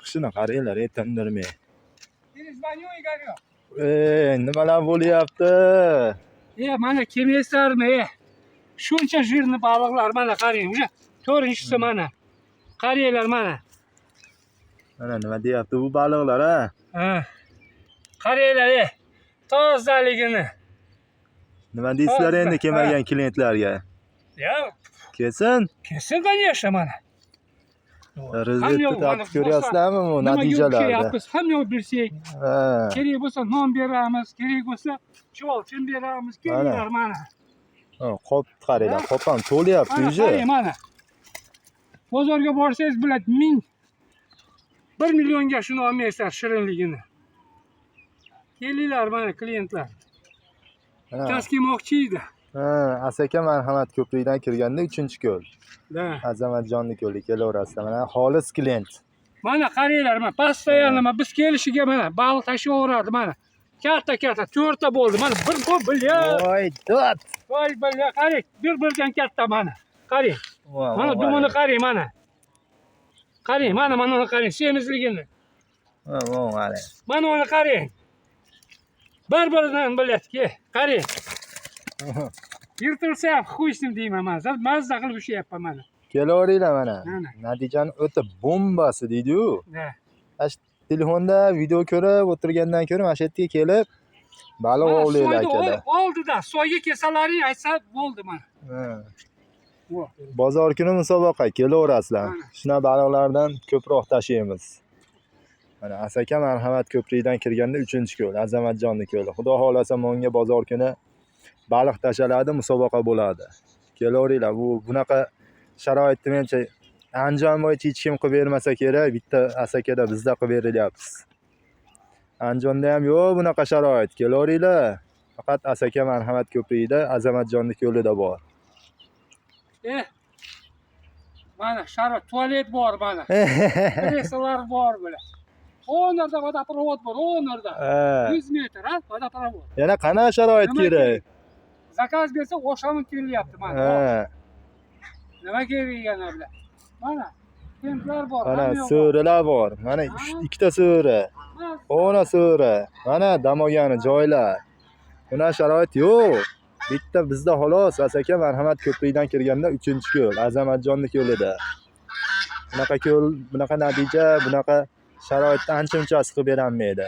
chiqishini qaranglar, tindirmay. Nimalar bo'lyapti? Mana kelmaysizlarmi? Shuncha jirni baliqlar mana qarang, o'sha 4-inchisi mana. Qaranglar mana. Mana nima deyapti bu baliqlar, ha? Ha. Qaranglar, tozaligini. Nima deysizlar endi kelmagan klientlarga? Kelsin. Kelsin, конечно, mana. Rozetni tatib ko'ryapsizlarmi bu natijalarni? Hamma yo'q bersak. Kerak bo'lsa non beramiz, kerak bo'lsa chuvalchin beramiz, kelinglar mana. Qop qaranglar, qop ham to'lyapti уже. Qarang mana. Bozorga borsangiz biladi, 1 millionga shuni olmaysizlar shirinligini. Kelinglar mana klientlar. Gaz kelmoqchi edi. Asaka marhamat ko'prikdan kirganda 3-ko'l. Azamatjonning ko'li kelaverasizlar. Mana xolis klient. Mana qaranglar, mana постоянно biz kelishiga mana baliq tashaveradi mana. Katta 4 ta bo'ldi. Mana bir bilya. Voy, dod. Voy bilya, qarang, bir-birdan katta mana. Qarang. Mana dumini qarang mana. Qarang, mana uni qarang, semizligini. Mana uni qarang. Bir-biridan bilyapti, qarang. Yirtilsa ham qo'yishdim deyman mana. Mazza qilib ushlayapman mana. Kelaveringlar mana. Natijani o'ta bombasi deydi-ku. Telefonda video ko'rib o'tirgandan ko'ra mana shu yerga kelib baliq ovlaylar akalar. Oldida soyga kelsalaring aytsa bo'ldi mana. Bozor kuni musobaqa kelaverasizlar. Shuna baliqlardan ko'proq tashiymiz. Mana Asaka marhamat ko'prikdan kirganda 3-ko'l, Azamatjonning ko'li. Xudo xolasa menga bozor kuni baliq tashaladi, musobaqa bo'ladi. Kelaveringlar. Bunaqa sharoitni mencha Andijon bo'yicha hech kim qilib bermasa kerak, bitta Asakada bizda qilib berilyapmiz. Andijonda ham yo'q bunaqa sharoit. Kelaveringlar. Faqat Asaka marhamat ko'prikda, Azamatjonning ko'lida bor. Mana sharoit, tualet bor mana. Kreslolar bor bular. 10 yerda vodoprovod bor, 10 yerda. 100 metr, ha, vodoprovod. Yana qanaqa sharoit kerak? Zakaz bersa o'shaning kelyapti mana. Nima kerak yana bular? Mana templar bor. Mana so'rilar bor. Mana 2 ta so'ri. Ona so'ri. Mana damogani joylar. Buna sharoit yo'q. Bitta bizda xolos Asaka marhamat ko'prikdan kirganda 3-ko'l, Azamatjonning ko'lida. Bunaqa ko'l, bunaqa natija, bunaqa sharoitda ancha-munchasi qilib berolmaydi.